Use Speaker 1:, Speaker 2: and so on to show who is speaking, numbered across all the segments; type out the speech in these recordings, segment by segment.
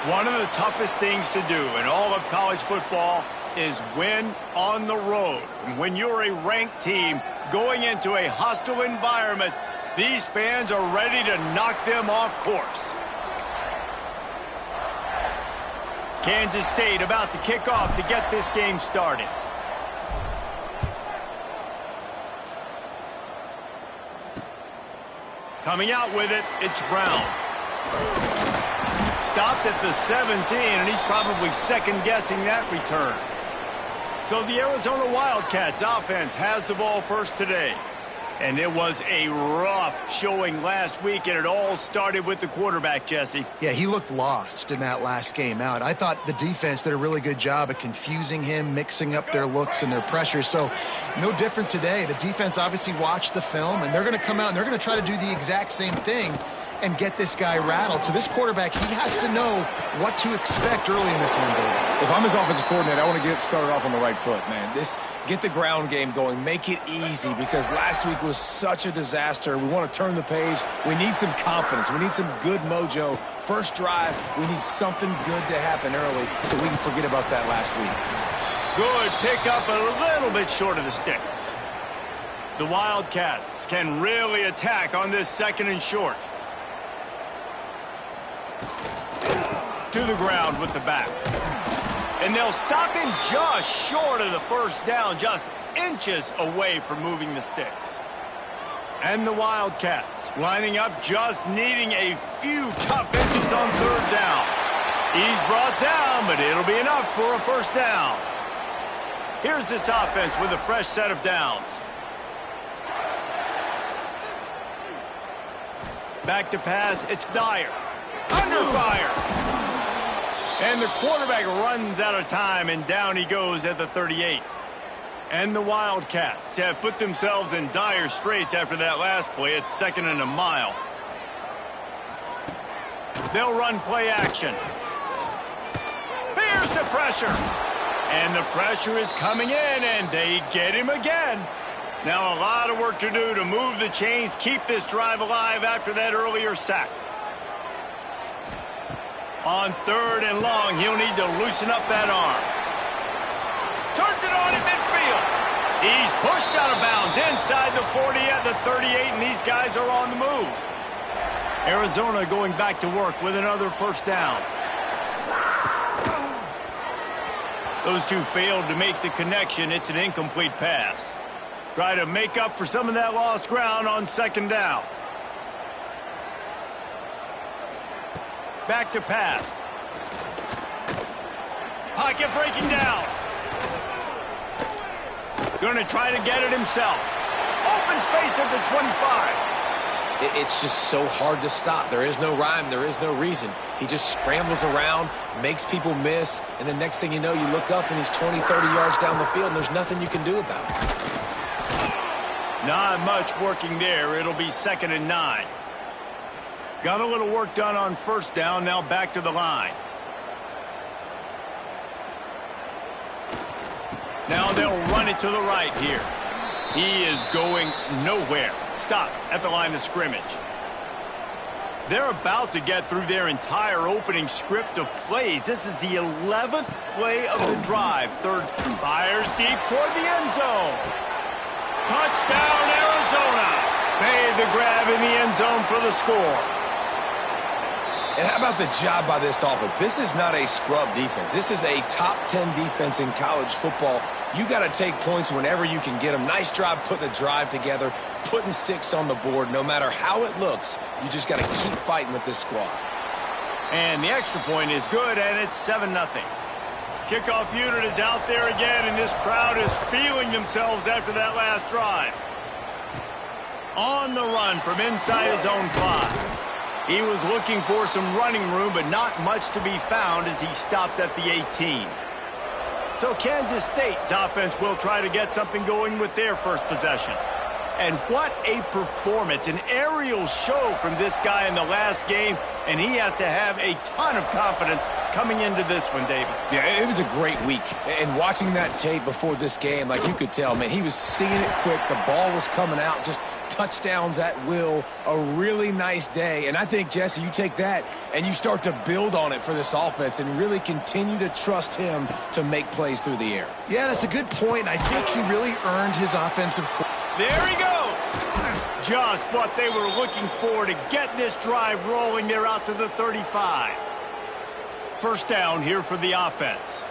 Speaker 1: One of the toughest things to do in all of college football is win on the road. When you're a ranked team going into a hostile environment, these fans are ready to knock them off course. Kansas State about to kick off to get this game started. Coming out with it, it's Brown. Stopped at the 17, and he's probably second-guessing that return. So the Arizona Wildcats offense has the ball first today. And it was a rough showing last week, and it all started with the quarterback, Jesse.
Speaker 2: Yeah, he looked lost in that last game out. I thought the defense did a really good job of confusing him, mixing up their looks and their pressure. So no different today. The defense obviously watched the film, and they're going to come out and they're going to try to do the exact same thing and get this guy rattled. So this quarterback, he has to know what to expect early in this one, David.
Speaker 3: If I'm his offensive coordinator, I want to get started off on the right foot, man. Get the ground game going. Make it easy, because last week was such a disaster. We want to turn the page. We need some confidence. We need some good mojo. First drive, we need something good to happen early so we can forget about that last week.
Speaker 1: Good pickup, a little bit short of the sticks. The Wildcats can really attack on this second and short. To the ground with the back. And they'll stop him just short of the first down, just inches away from moving the sticks. And the Wildcats lining up, just needing a few tough inches on third down. He's brought down, but it'll be enough for a first down. Here's this offense with a fresh set of downs. Back to pass, it's Dyer. Under fire. And the quarterback runs out of time, and down he goes at the 38. And the Wildcats have put themselves in dire straits after that last play. It's 2nd and a mile. They'll run play action. Here's the pressure. And the pressure is coming in, and they get him again. Now a lot of work to do to move the chains, keep this drive alive after that earlier sack. On 3rd and long, he'll need to loosen up that arm. Turns it on in midfield. He's pushed out of bounds inside the 40 at the 38, and these guys are on the move. Arizona going back to work with another first down. Those two failed to make the connection. It's an incomplete pass. Try to make up for some of that lost ground on 2nd down. Back to pass. Pocket breaking down. Going to try to get it himself. Open space at the 25.
Speaker 3: It's just so hard to stop. There is no rhyme. There is no reason. He just scrambles around, makes people miss, and the next thing you know, you look up and he's 20, 30 yards down the field, and there's nothing you can do about it.
Speaker 1: Not much working there. It'll be 2nd and 9. Got a little work done on first down, now back to the line. Now they'll run it to the right here. He is going nowhere. Stop at the line of scrimmage. They're about to get through their entire opening script of plays. This is the 11th play of the drive. Third, fires deep toward the end zone. Touchdown, Arizona. Made the grab in the end zone for the score.
Speaker 3: And how about the job by this offense? This is not a scrub defense. This is a top 10 defense in college football. You got to take points whenever you can get them. Nice job putting the drive together, putting 6 on the board. No matter how it looks, you just got to keep fighting with this squad.
Speaker 1: And the extra point is good, and it's 7-0. Kickoff unit is out there again, and this crowd is feeling themselves after that last drive. On the run from inside his own 5. He was looking for some running room, but not much to be found as he stopped at the 18. So Kansas State's offense will try to get something going with their first possession. And what a performance, an aerial show from this guy in the last game, and he has to have a ton of confidence coming into this one, David.
Speaker 3: Yeah, it was a great week. And watching that tape before this game, like you could tell, man, he was seeing it quick. The ball was coming out, just touchdowns at will, a really nice day. And I think, Jesse, you take that and you start to build on it for this offense and really continue to trust him to make plays through the air.
Speaker 2: Yeah, that's a good point. I think he really earned his offensive.
Speaker 1: There he goes. Just what they were looking for to get this drive rolling. They're out to the 35. First down here for the offense.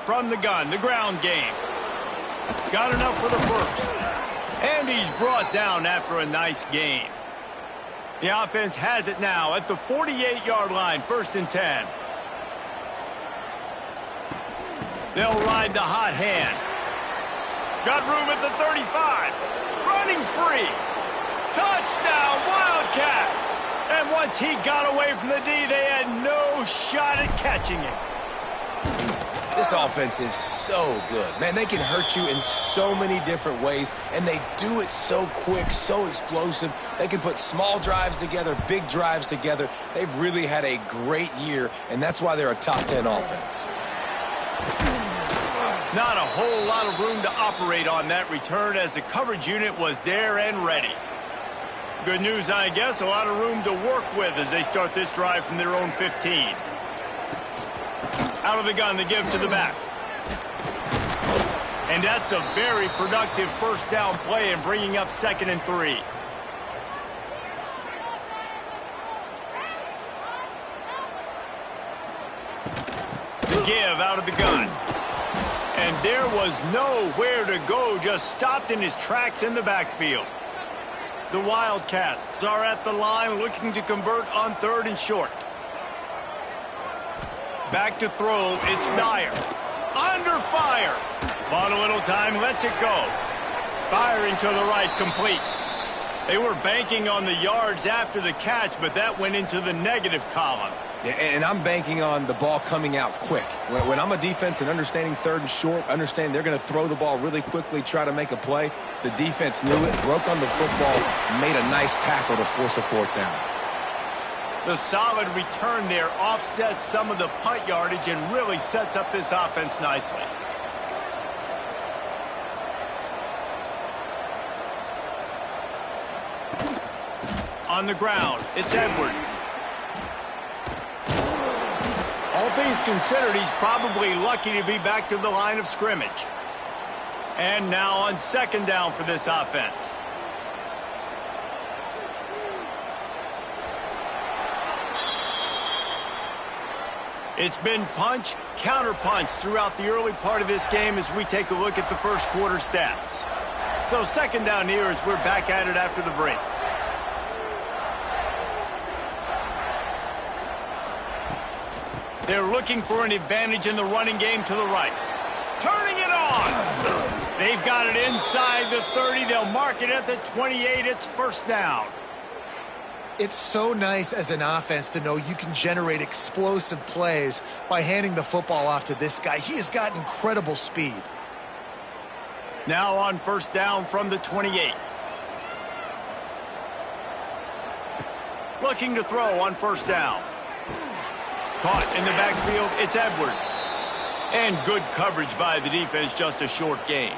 Speaker 1: From the gun, the ground game. Got enough for the first. And he's brought down after a nice gain. The offense has it now at the 48-yard line, 1st and 10. They'll ride the hot hand. Got room at the 35. Running free. Touchdown, Wildcats. And once he got away from the D, they had no shot at catching him.
Speaker 3: This offense is so good. Man, they can hurt you in so many different ways, and they do it so quick, so explosive. They can put small drives together, big drives together. They've really had a great year, and that's why they're a top 10 offense.
Speaker 1: Not a whole lot of room to operate on that return as the coverage unit was there and ready. Good news, I guess, a lot of room to work with as they start this drive from their own 15. Out of the gun, the give to the back. And that's a very productive first down play and bringing up 2nd and 3. The give out of the gun. And there was nowhere to go, just stopped in his tracks in the backfield. The Wildcats are at the line looking to convert on 3rd and short. Back to throw, it's Dyer. Under fire. Bought a little time, lets it go. Firing to the right, complete. They were banking on the yards after the catch, but that went into the negative column.
Speaker 3: Yeah, and I'm banking on the ball coming out quick. When I'm a defense and understanding 3rd and short, understand they're going to throw the ball really quickly, try to make a play. The defense knew it, broke on the football, made a nice tackle to force a 4th down.
Speaker 1: The solid return there offsets some of the punt yardage and really sets up this offense nicely. On the ground, it's Edwards. All things considered, he's probably lucky to be back to the line of scrimmage. And now on 2nd down for this offense. It's been punch, counter punch throughout the early part of this game as we take a look at the first quarter stats. So 2nd down here as we're back at it after the break. They're looking for an advantage in the running game to the right. Turning it on! They've got it inside the 30. They'll mark it at the 28. It's 1st down.
Speaker 2: It's so nice as an offense to know you can generate explosive plays by handing the football off to this guy. He has got incredible speed.
Speaker 1: Now on 1st down from the 28. Looking to throw on 1st down. Caught in the backfield, it's Edwards. And good coverage by the defense, just a short gain.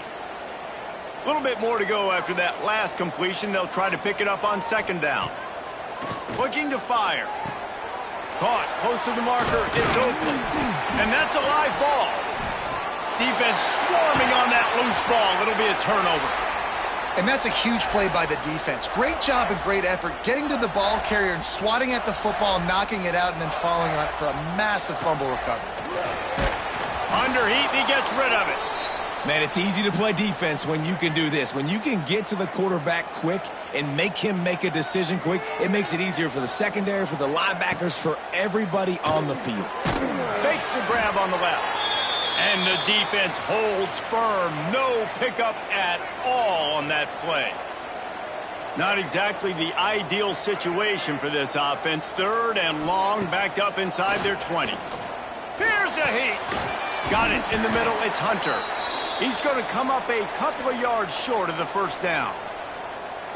Speaker 1: A little bit more to go after that last completion. They'll try to pick it up on 2nd down. Looking to fire. Caught close to the marker. It's Oakland. And that's a live ball. Defense swarming on that loose ball. It'll be a turnover.
Speaker 2: And that's a huge play by the defense. Great job and great effort getting to the ball carrier and swatting at the football, knocking it out, and then falling on it for a massive fumble recovery.
Speaker 1: Under heat, and he gets rid of it.
Speaker 3: Man, it's easy to play defense when you can do this. When you can get to the quarterback quick and make him make a decision quick, it makes it easier for the secondary, for the linebackers, for everybody on the field.
Speaker 1: Makes the grab on the left. And the defense holds firm. No pickup at all on that play. Not exactly the ideal situation for this offense. 3rd and long, backed up inside their 20. Here's a heat. Got it in the middle. It's Hunter. He's going to come up a couple of yards short of the 1st down.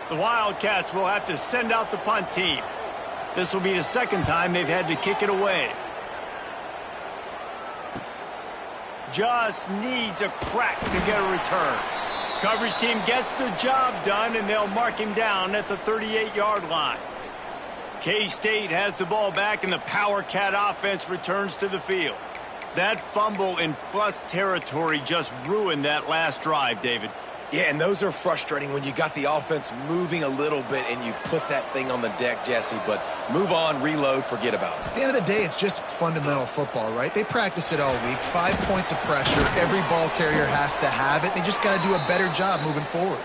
Speaker 1: The Wildcats will have to send out the punt team. This will be the 2nd time they've had to kick it away. just needs a crack to get a return. Coverage team gets the job done, and they'll mark him down at the 38-yard line. K-State has the ball back, and the Power Cat offense returns to the field. That fumble in plus territory just ruined that last drive, David.
Speaker 3: Yeah, and those are frustrating when you got the offense moving a little bit and you put that thing on the deck, Jesse. But move on, reload, forget about it.
Speaker 2: At the end of the day, it's just fundamental football, right? They practice it all week. 5 points of pressure. Every ball carrier has to have it. They just got to do a better job moving forward.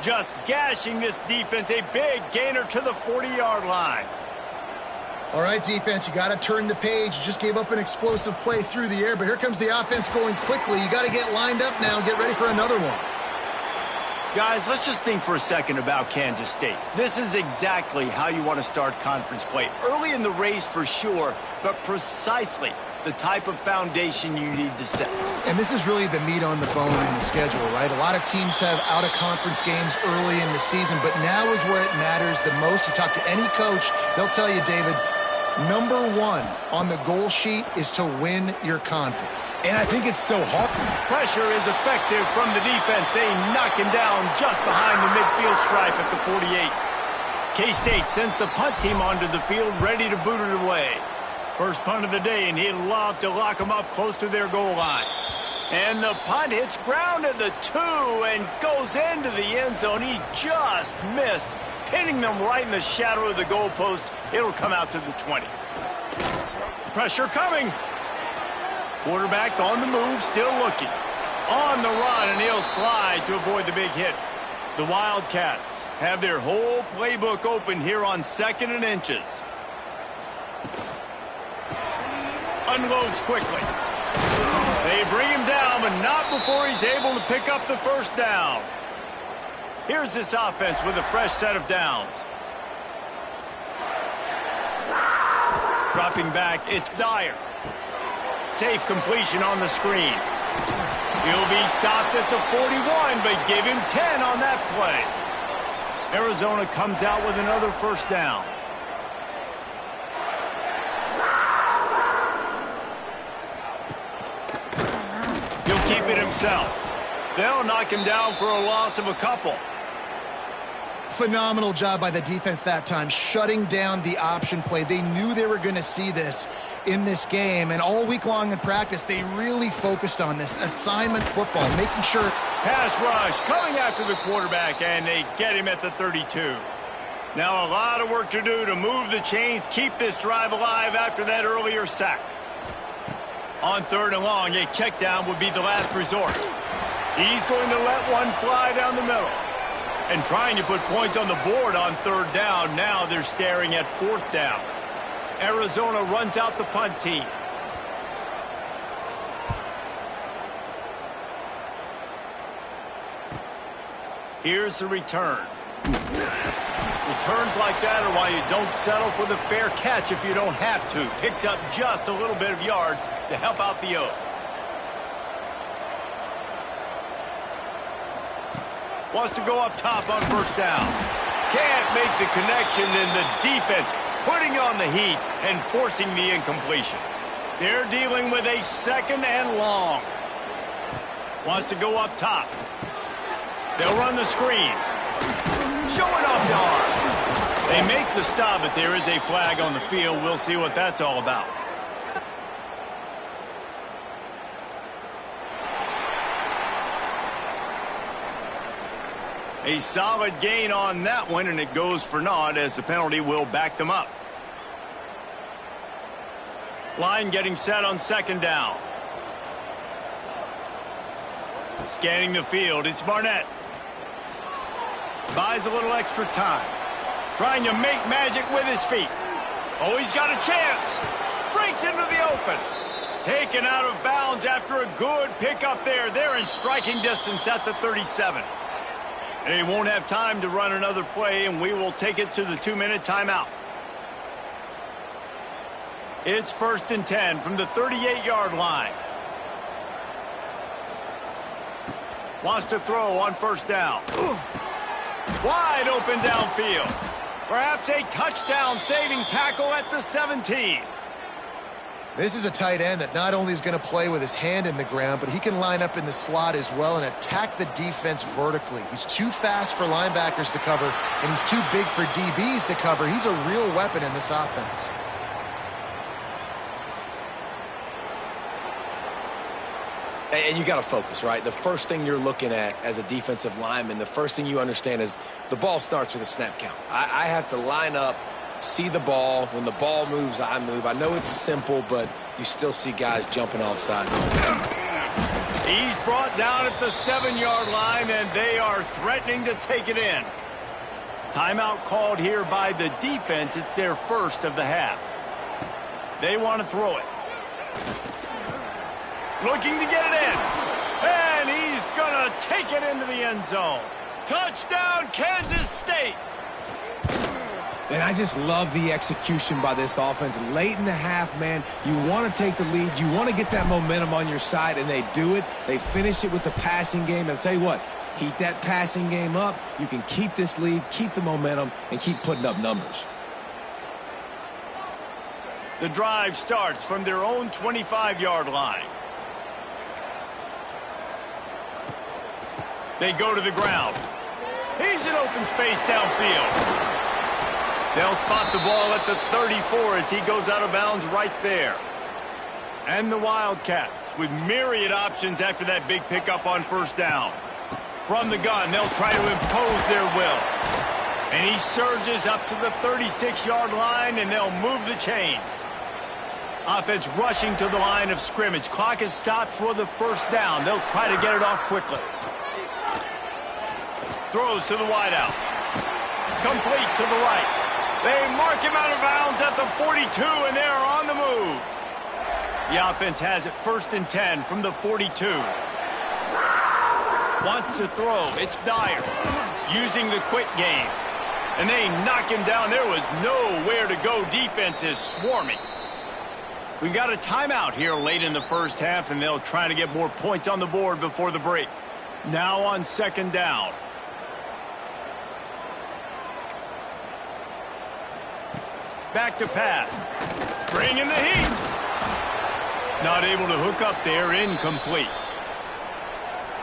Speaker 1: Just gashing this defense. A big gainer to the 40-yard line.
Speaker 2: All right, defense, you got to turn the page. You just gave up an explosive play through the air, but here comes the offense going quickly. You got to get lined up now and get ready for another one.
Speaker 1: Guys, let's just think for a second about Kansas State. This is exactly how you want to start conference play. Early in the race for sure, but precisely the type of foundation you need to set.
Speaker 2: And this is really the meat on the bone in the schedule, right? A lot of teams have out-of-conference games early in the season, but now is where it matters the most. You talk to any coach, they'll tell you, David, number one on the goal sheet is to win your conference.
Speaker 3: And I think it's so hard.
Speaker 1: Pressure is effective from the defense. They knock him down just behind the midfield stripe at the 48. K-State sends the punt team onto the field, ready to boot it away. First punt of the day, and he'd love to lock them up close to their goal line. And the punt hits ground at the 2 and goes into the end zone. He just missed, pinning them right in the shadow of the goalpost. It'll come out to the 20. Pressure coming. Quarterback on the move, still looking. On the run, and he'll slide to avoid the big hit. The Wildcats have their whole playbook open here on 2nd and inches. Unloads quickly. They bring him down, but not before he's able to pick up the first down. Here's this offense with a fresh set of downs. Dropping back, it's Dyer. Safe completion on the screen. He'll be stopped at the 41, but give him 10 on that play. Arizona comes out with another first down. He'll keep it himself. They'll knock him down for a loss of a couple.
Speaker 2: Phenomenal job by the defense that time, shutting down the option play. They knew they were going to see this in this game, and all week long in practice, they really focused on this assignment football, making sure.
Speaker 1: Pass rush coming after the quarterback, and they get him at the 32. Now a lot of work to do to move the chains, keep this drive alive after that earlier sack. On 3rd and long, a check down would be the last resort. He's going to let one fly down the middle. And trying to put points on the board on 3rd down. Now they're staring at 4th down. Arizona runs out the punt team. Here's the return. Returns like that are why you don't settle for the fair catch if you don't have to. Picks up just a little bit of yards to help out the O. Wants to go up top on 1st down. Can't make the connection, and the defense putting on the heat and forcing the incompletion. They're dealing with a 2nd and long. Wants to go up top. They'll run the screen. Showing off the arm. They make the stop, but there is a flag on the field. We'll see what that's all about. A solid gain on that one, and it goes for naught as the penalty will back them up. Line getting set on 2nd down. Scanning the field, it's Barnett. Buys a little extra time. Trying to make magic with his feet. Oh, he's got a chance. Breaks into the open. Taken out of bounds after a good pickup there. They're in striking distance at the 37. They won't have time to run another play, and we will take it to the 2-minute timeout. It's 1st and 10 from the 38-yard line. Wants to throw on 1st down. Wide open downfield. Perhaps a touchdown-saving tackle at the 17.
Speaker 2: This is a tight end that not only is going to play with his hand in the ground, but he can line up in the slot as well and attack the defense vertically. He's too fast for linebackers to cover, and he's too big for DBs to cover. He's a real weapon in this offense.
Speaker 3: And you got to focus, right? The first thing you're looking at as a defensive lineman, the first thing you understand is the ball starts with a snap count. I have to line up, see the ball. When the ball moves, I move. I know it's simple, but you still see guys jumping off sides.
Speaker 1: He's brought down at the 7-yard line, and they are threatening to take it in. Timeout called here by the defense. It's their first of the half. They want to throw it. Looking to get it in. And he's going to take it into the end zone. Touchdown, Kansas State.
Speaker 3: And I just love the execution by this offense. Late in the half, man, you want to take the lead. You want to get that momentum on your side, and they do it. They finish it with the passing game. And I'll tell you what, heat that passing game up. You can keep this lead, keep the momentum, and keep putting up numbers.
Speaker 1: The drive starts from their own 25-yard line. They go to the ground. He's in open space downfield. They'll spot the ball at the 34 as he goes out of bounds right there. And the Wildcats with myriad options after that big pickup on first down. From the gun, they'll try to impose their will. And he surges up to the 36-yard line, and they'll move the chains. Offense rushing to the line of scrimmage. Clock is stopped for the first down. They'll try to get it off quickly. Throws to the wideout. Complete to the right. They mark him out of bounds at the 42, and they are on the move. The offense has it 1st and 10 from the 42. Wants to throw. It's Dyer using the quick game. And they knock him down. There was nowhere to go. Defense is swarming. We've got a timeout here late in the first half, and they'll try to get more points on the board before the break. Now on 2nd down. Back to pass. Bringing the heat. Not able to hook up there. Incomplete.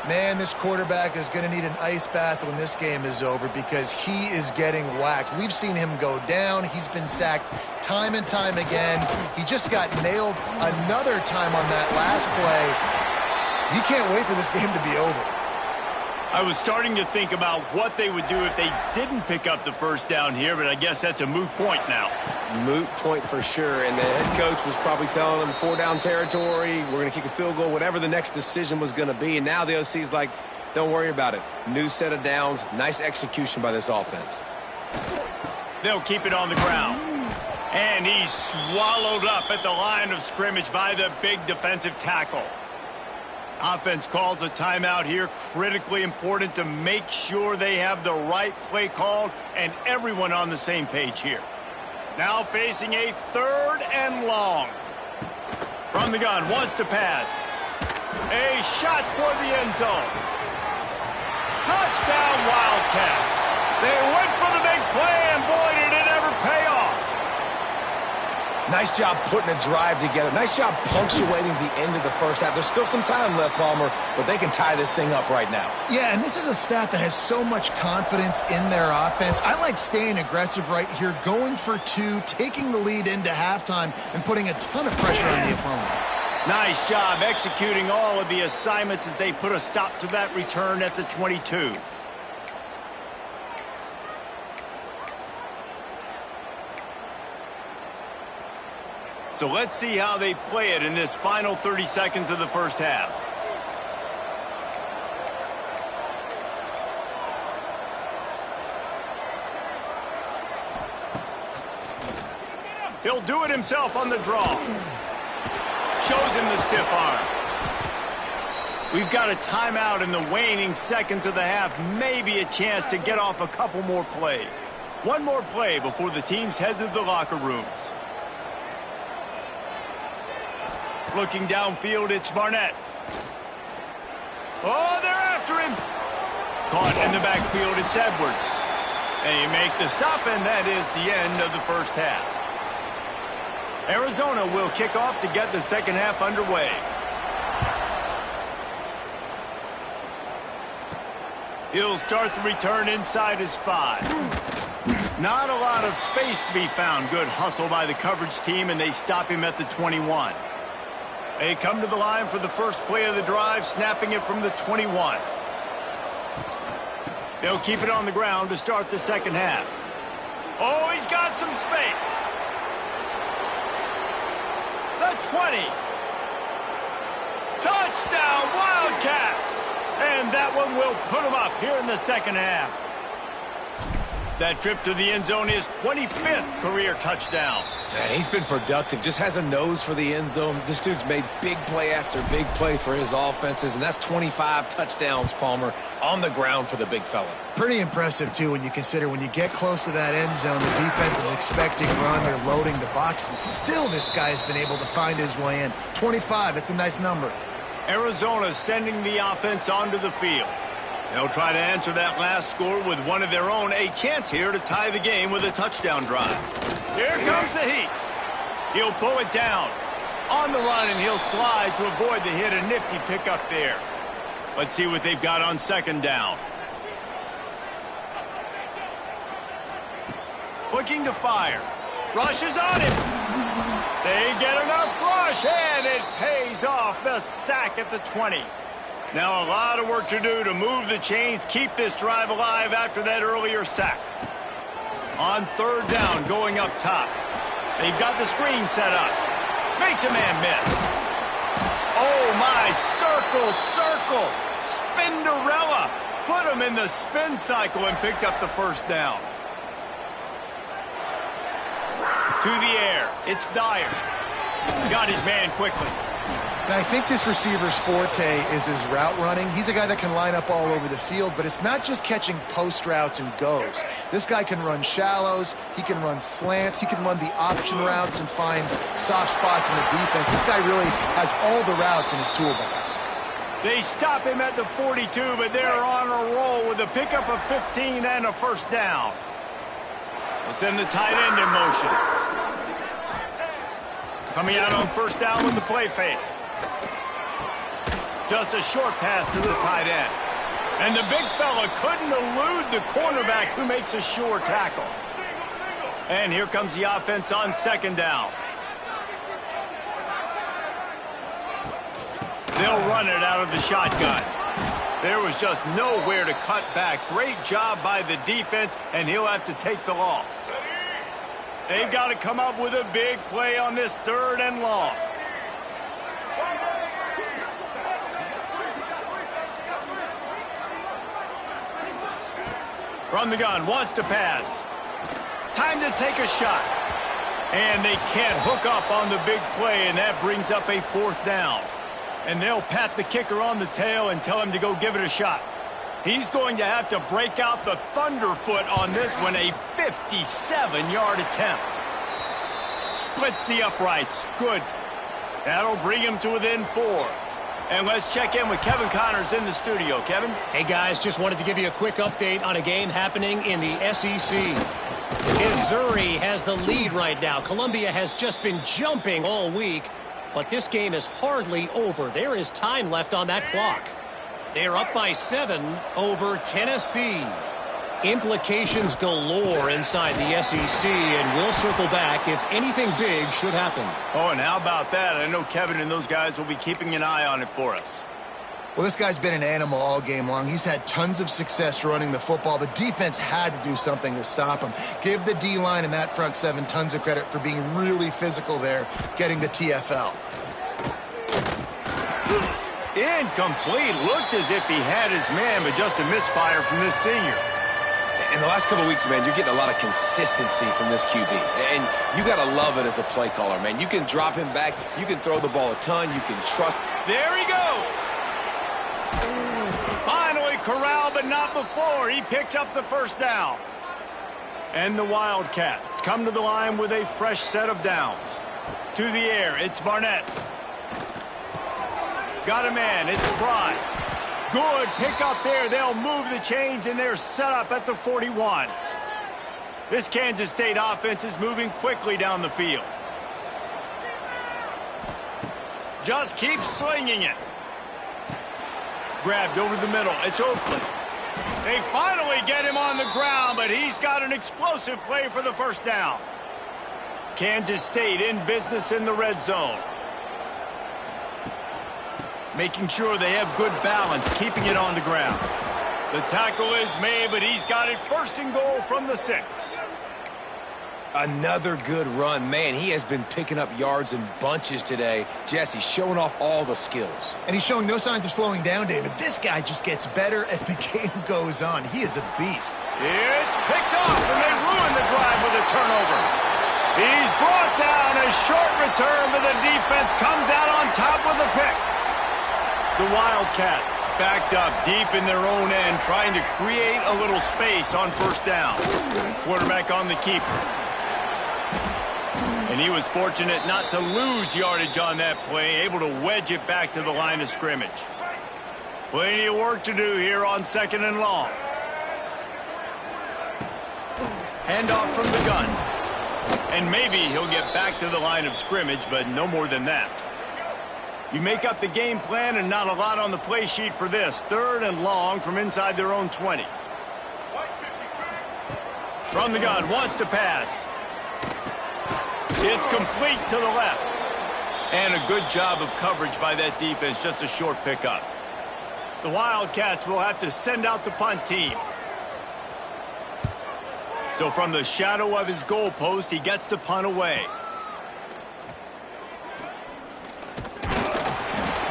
Speaker 2: Man, this quarterback is going to need an ice bath when this game is over because he is getting whacked. We've seen him go down. He's been sacked time and time again. He just got nailed another time on that last play. He can't wait for this game to be over.
Speaker 1: I was starting to think about what they would do if they didn't pick up the first down here, but I guess that's a moot point now.
Speaker 3: Moot point for sure, and the head coach was probably telling them 4-down territory, we're going to kick a field goal, whatever the next decision was going to be, and now the OC's like, don't worry about it. New set of downs, nice execution by this offense.
Speaker 1: They'll keep it on the ground. And he's swallowed up at the line of scrimmage by the big defensive tackle. Offense calls a timeout here. Critically important to make sure they have the right play called and everyone on the same page here. Now facing a 3rd and long. From the gun, wants to pass. A shot toward the end zone. Touchdown, Wildcats. They went for the big play, and boy, did it ever pay off.
Speaker 3: Nice job putting a drive together. Nice job punctuating the end of the first half. There's still some time left, Palmer, but they can tie this thing up right now.
Speaker 2: Yeah, and this is a staff that has so much confidence in their offense. I like staying aggressive right here, going for 2, taking the lead into halftime, and putting a ton of pressure on the opponent.
Speaker 1: Nice job executing all of the assignments as they put a stop to that return at the 22. So let's see how they play it in this final 30 seconds of the first half. He'll do it himself on the draw. Shows him the stiff arm. We've got a timeout in the waning seconds of the half. Maybe a chance to get off a couple more plays. One more play before the teams head to the locker rooms. Looking downfield, it's Barnett. Oh, they're after him. Caught in the backfield, it's Edwards. And you make the stop, and that is the end of the first half. Arizona will kick off to get the second half underway. He'll start the return inside his 5. Not a lot of space to be found. Good hustle by the coverage team, and they stop him at the 21. They come to the line for the first play of the drive, snapping it from the 21. They'll keep it on the ground to start the second half. Oh, he's got some space. The 20. Touchdown, Wildcats! And that one will put them up here in the second half. That trip to the end zone is 25th career touchdown.
Speaker 3: Man, he's been productive. Just has a nose for the end zone. This dude's made big play after big play for his offenses, and that's 25 touchdowns, Palmer, on the ground for the big fella.
Speaker 2: Pretty impressive, too, when you consider when you get close to that end zone, the defense is expecting run. They're loading the box, and still this guy has been able to find his way in. 25, it's a nice number.
Speaker 1: Arizona sending the offense onto the field. They'll try to answer that last score with one of their own. A chance here to tie the game with a touchdown drive. Here comes the heat. He'll pull it down. On the run, and he'll slide to avoid the hit. A nifty pickup there. Let's see what they've got on second down. Looking to fire. Rush is on him. They get enough rush, and it pays off. The sack at the 20. Now a lot of work to do to move the chains, keep this drive alive after that earlier sack. On third down, going up top. They've got the screen set up. Makes a man miss. Oh, my. Circle. Spinderella. Put him in the spin cycle and picked up the first down. To the air. It's Dyer. Got his man quickly.
Speaker 2: And I think this receiver's forte is his route running. He's a guy that can line up all over the field, but it's not just catching post routes and goes. This guy can run shallows, he can run slants, he can run the option routes and find soft spots in the defense. This guy really has all the routes in his toolbox.
Speaker 1: They stop him at the 42, but they're on a roll with a pickup of 15 and a first down. They'll send the tight end in motion. Coming out on first down with the play fake. Just a short pass to the tight end. And the big fella couldn't elude the cornerback who makes a sure tackle. And here comes the offense on second down. They'll run it out of the shotgun. There was just nowhere to cut back. Great job by the defense, and he'll have to take the loss. They've got to come up with a big play on this third and long. From the gun, wants to pass. Time to take a shot. And they can't hook up on the big play, and that brings up a fourth down. And they'll pat the kicker on the tail and tell him to go give it a shot. He's going to have to break out the thunderfoot on this one, a 57-yard attempt. Splits the uprights. Good. That'll bring him to within 4. And let's check in with Kevin Connors in the studio. Kevin?
Speaker 4: Hey, guys, just wanted to give you a quick update on a game happening in the SEC. Missouri has the lead right now. Columbia has just been jumping all week, but this game is hardly over. There is time left on that clock. They're up by 7 over Tennessee. Implications galore inside the SEC, and we'll circle back if anything big should happen.
Speaker 1: Oh, and how about that? I know Kevin and those guys will be keeping an eye on it for us.
Speaker 2: Well, this guy's been an animal all game long. He's had tons of success running the football. The defense had to do something to stop him. Give the D-line and that front 7 tons of credit for being really physical there, getting the TFL.
Speaker 1: Incomplete. Looked as if he had his man, but just a misfire from this senior.
Speaker 3: In the last couple of weeks, man, you're getting a lot of consistency from this QB. And you got to love it as a play caller, man. You can drop him back. You can throw the ball a ton. You can trust.
Speaker 1: There he goes. Finally corralled, but not before. He picks up the first down. And the Wildcats come to the line with a fresh set of downs. To the air, it's Barnett. Got a man, it's Fry. Good pick up there. They'll move the chains, and they're set up at the 41. This Kansas State offense is moving quickly down the field. Just keep slinging it. Grabbed over the middle. It's Oakley. They finally get him on the ground, but he's got an explosive play for the first down. Kansas State in business in the red zone. Making sure they have good balance, keeping it on the ground. The tackle is made, but he's got it first and goal from the 6.
Speaker 3: Another good run. Man, he has been picking up yards in bunches today. Jesse showing off all the skills.
Speaker 2: And he's showing no signs of slowing down, David. This guy just gets better as the game goes on. He is a beast.
Speaker 1: It's picked off, and they ruin the drive with a turnover. He's brought down. A short return, but the defense comes out on top with a pick. The Wildcats backed up deep in their own end, trying to create a little space on first down. Quarterback on the keeper. And he was fortunate not to lose yardage on that play, able to wedge it back to the line of scrimmage. Plenty of work to do here on 2nd and long. Handoff from the gun. And maybe he'll get back to the line of scrimmage, but no more than that. You make up the game plan and not a lot on the play sheet for this. 3rd and long from inside their own 20. From the gun, wants to pass. It's complete to the left. And a good job of coverage by that defense, just a short pickup. The Wildcats will have to send out the punt team. So from the shadow of his goalpost, he gets the punt away.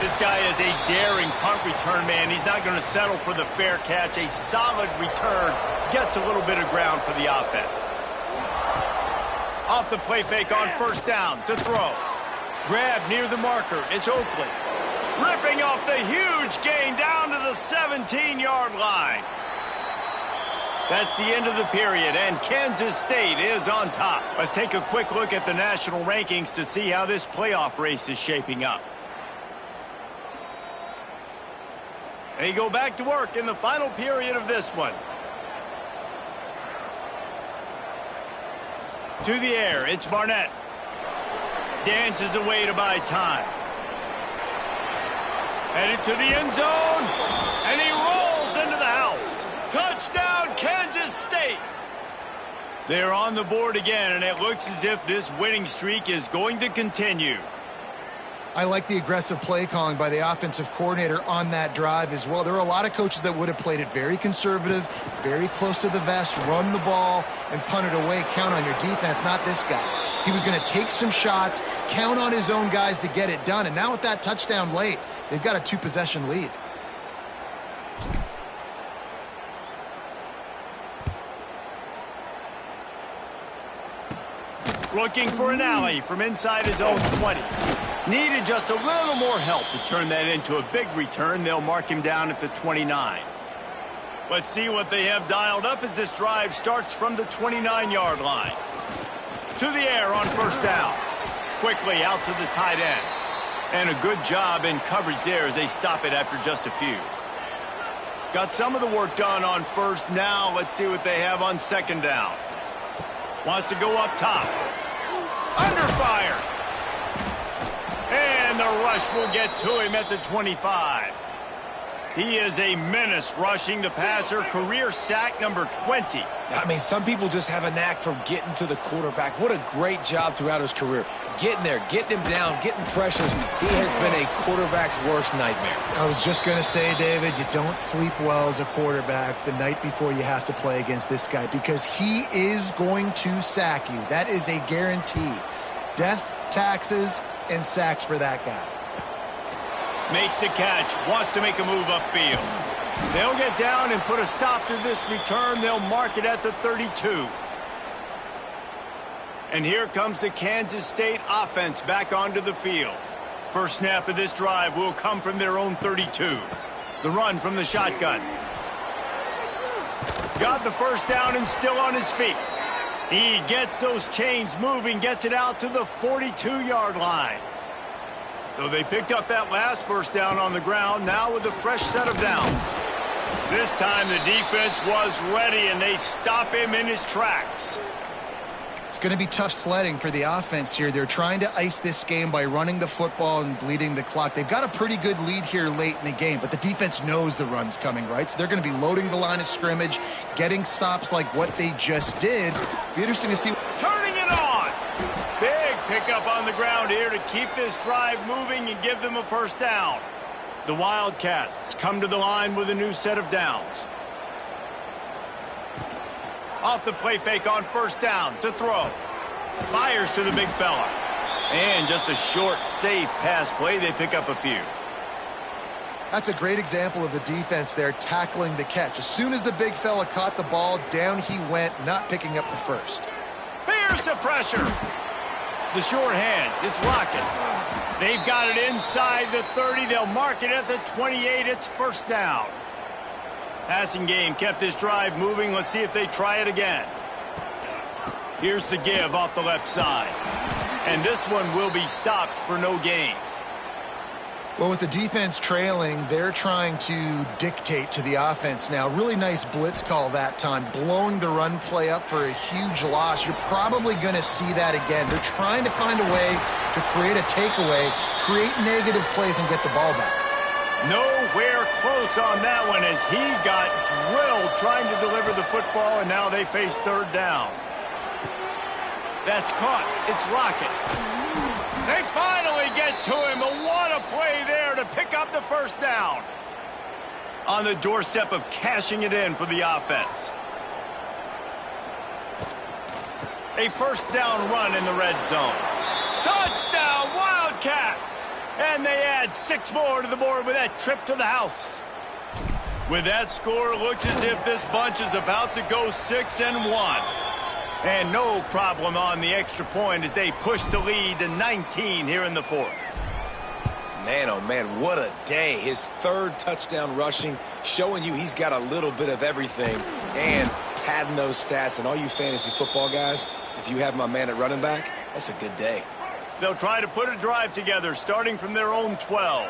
Speaker 1: This guy is a daring punt return man. He's not going to settle for the fair catch. A solid return gets a little bit of ground for the offense. Off the play fake on first down to throw. Grab near the marker. It's Oakley. Ripping off the huge gain down to the 17-yard line. That's the end of the period, and Kansas State is on top. Let's take a quick look at the national rankings to see how this playoff race is shaping up. They go back to work in the final period of this one. To the air, it's Barnett. Dances away to buy time. Headed to the end zone, and he rolls into the house. Touchdown, Kansas State. They're on the board again, and it looks as if this winning streak is going to continue.
Speaker 2: I like the aggressive play calling by the offensive coordinator on that drive as well. There are a lot of coaches that would have played it very conservative, very close to the vest, run the ball, and punt it away. Count on your defense, not this guy. He was going to take some shots, count on his own guys to get it done. And now with that touchdown late, they've got a 2-possession lead.
Speaker 1: Looking for an alley from inside his own 20. Needed just a little more help to turn that into a big return. They'll mark him down at the 29. Let's see what they have dialed up as this drive starts from the 29-yard line. To the air on first down. Quickly out to the tight end. And a good job in coverage there as they stop it after just a few. Got some of the work done on first. Now let's see what they have on second down. Wants to go up top. Under fire. And the rush will get to him at the 25. He is a menace rushing the passer. Career sack number 20.
Speaker 3: I mean, some people just have a knack for getting to the quarterback. What a great job throughout his career. Getting there, getting him down, getting pressures. He has been a quarterback's worst nightmare.
Speaker 2: I was just going to say, David, you don't sleep well as a quarterback the night before you have to play against this guy because he is going to sack you. That is a guarantee. Death, taxes, and sacks for that guy.
Speaker 1: Makes the catch, wants to make a move upfield. They'll get down and put a stop to this return. They'll mark it at the 32. And here comes the Kansas State offense back onto the field. First snap of this drive will come from their own 32. The run from the shotgun. Got the first down and still on his feet. He gets those chains moving, gets it out to the 42-yard line. So they picked up that last first down on the ground, now with a fresh set of downs. This time the defense was ready, and they stop him in his tracks.
Speaker 2: It's going to be tough sledding for the offense here. They're trying to ice this game by running the football and bleeding the clock. They've got a pretty good lead here late in the game, but the defense knows the run's coming, right? So they're going to be loading the line of scrimmage, getting stops like what they just did. Be interesting to see.
Speaker 1: Turning it on. Big pickup on the ground here to keep this drive moving and give them a first down. The Wildcats come to the line with a new set of downs. Off the play fake on first down to throw. Fires to the big fella. And just a short, safe pass play. They pick up a few.
Speaker 2: That's a great example of the defense there tackling the catch. As soon as the big fella caught the ball, down he went, not picking up the first.
Speaker 1: Here's the pressure. The short hands. It's Lockett. They've got it inside the 30. They'll mark it at the 28. It's first down. Passing game kept this drive moving. Let's see if they try it again. Here's the give off the left side. And this one will be stopped for no gain.
Speaker 2: Well, with the defense trailing, they're trying to dictate to the offense now. Really nice blitz call that time, blowing the run play up for a huge loss. You're probably going to see that again. They're trying to find a way to create a takeaway, create negative plays, and get the ball back.
Speaker 1: Nowhere close on that one as he got drilled trying to deliver the football, and now they face third down. That's caught. It's Lockett. They finally get to him. What a play there to pick up the first down. On the doorstep of cashing it in for the offense. A first down run in the red zone. Touchdown, Wildcats! And they add 6 more to the board with that trip to the house. With that score, it looks as if this bunch is about to go 6-1. And no problem on the extra point as they push the lead to 19 here in the fourth.
Speaker 3: Man, oh man, what a day. His third touchdown rushing, showing you he's got a little bit of everything and padding those stats. And all you fantasy football guys, if you have my man at running back, that's a good day.
Speaker 1: They'll try to put a drive together, starting from their own 12.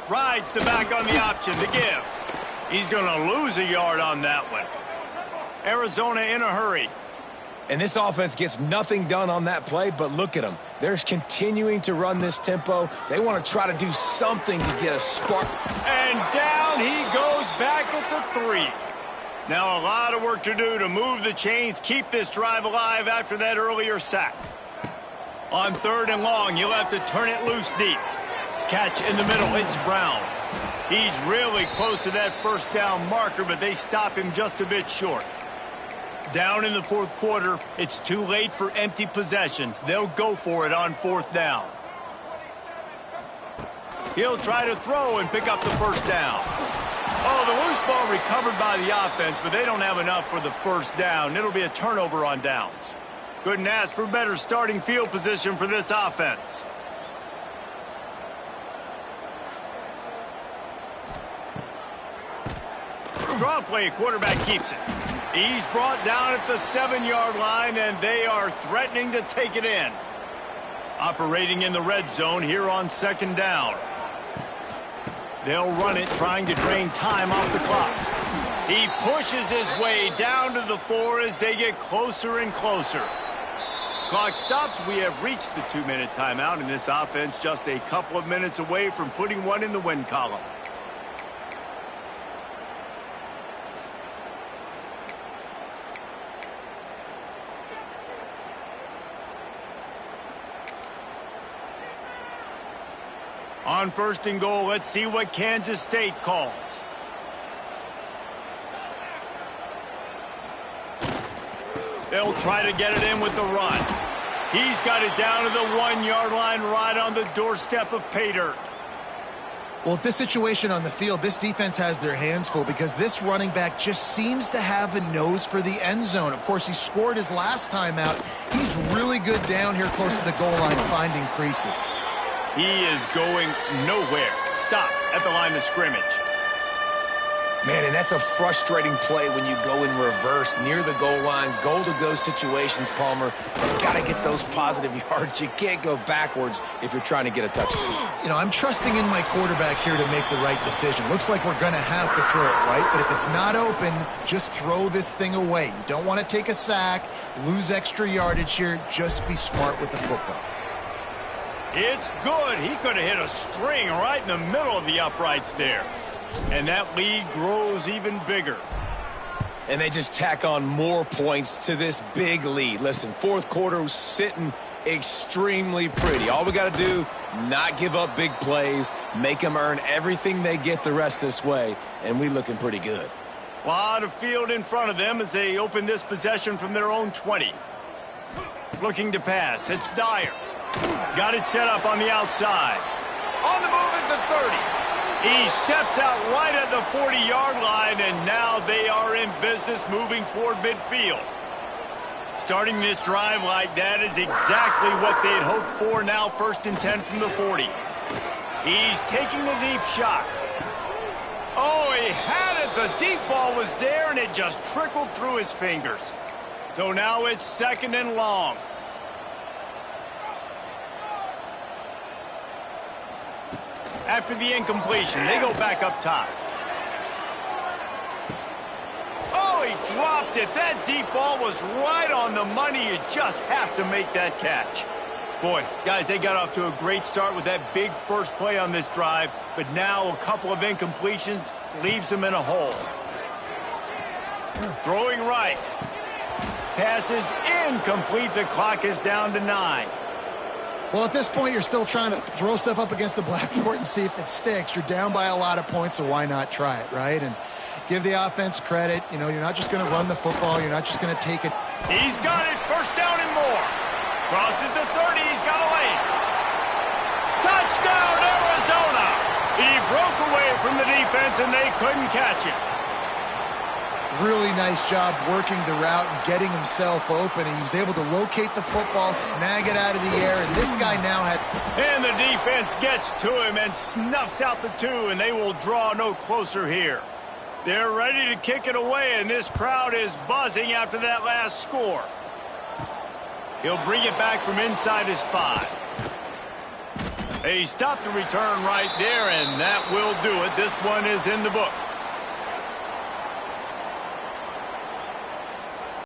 Speaker 1: Rides the back on the option to give. He's going to lose a yard on that one. Arizona in a hurry.
Speaker 3: And this offense gets nothing done on that play, but look at them. They're continuing to run this tempo. They want to try to do something to get a spark.
Speaker 1: And down he goes back at the 3. Now a lot of work to do to move the chains, keep this drive alive after that earlier sack. On 3rd and long, you'll have to turn it loose deep. Catch in the middle, it's Brown. He's really close to that first down marker, but they stop him just a bit short. Down in the fourth quarter, it's too late for empty possessions. They'll go for it on 4th down. He'll try to throw and pick up the first down. Oh, the loose ball recovered by the offense, but they don't have enough for the first down. It'll be a turnover on downs. Couldn't ask for better starting field position for this offense. Draw play, quarterback keeps it. He's brought down at the 7-yard line, and they are threatening to take it in. Operating in the red zone here on 2nd down. They'll run it, trying to drain time off the clock. He pushes his way down to the 4 as they get closer and closer. Clock stops. We have reached the 2-minute timeout, and this offense just a couple of minutes away from putting one in the win column. On 1st and goal, let's see what Kansas State calls. They'll try to get it in with the run. He's got it down to the 1-yard line right on the doorstep of pay dirt.
Speaker 2: Well, at this situation on the field, this defense has their hands full because this running back just seems to have a nose for the end zone. Of course, he scored his last time out. He's really good down here close to the goal line finding creases.
Speaker 1: He is going nowhere. Stop at the line of scrimmage.
Speaker 3: Man, and that's a frustrating play when you go in reverse near the goal line. Goal-to-go situations, Palmer. You got to get those positive yards. You can't go backwards if you're trying to get a touchdown.
Speaker 2: You know, I'm trusting in my quarterback here to make the right decision. Looks like we're going to have to throw it, right? But if it's not open, just throw this thing away. You don't want to take a sack, lose extra yardage here. Just be smart with the football.
Speaker 1: It's good. He could have hit a string right in the middle of the uprights there. And that lead grows even bigger.
Speaker 3: And they just tack on more points to this big lead. Listen, fourth quarter was sitting extremely pretty. All we got to do, not give up big plays, make them earn everything they get the rest this way, and we looking pretty good.
Speaker 1: A lot of field in front of them as they open this possession from their own 20. Looking to pass. It's Dyer. Got it set up on the outside. On the move at the 30. He steps out right at the 40-yard line, and now they are in business moving toward midfield. Starting this drive like that is exactly what they'd hoped for. Now 1st and 10 from the 40. He's taking a deep shot. Oh, he had it. The deep ball was there, and it just trickled through his fingers. So now it's 2nd and long. After the incompletion, they go back up top. Oh, he dropped it. That deep ball was right on the money. You just have to make that catch. Boy, guys, they got off to a great start with that big first play on this drive, but now a couple of incompletions leaves them in a hole. Throwing right. Pass is incomplete. The clock is down to 9.
Speaker 2: Well, at this point, you're still trying to throw stuff up against the blackboard and see if it sticks. You're down by a lot of points, so why not try it, right? And give the offense credit. You know, you're not just going to run the football. You're not just going to take it.
Speaker 1: He's got it. 1st down and more. Crosses the 30. He's got a lane. Touchdown, Arizona. He broke away from the defense, and they couldn't catch it.
Speaker 2: Really nice job working the route and getting himself open. And he was able to locate the football, snag it out of the air, and this guy now had...
Speaker 1: And the defense gets to him and snuffs out the 2, and they will draw no closer here. They're ready to kick it away, and this crowd is buzzing after that last score. He'll bring it back from inside his 5. They stopped the return right there, and that will do it. This one is in the books.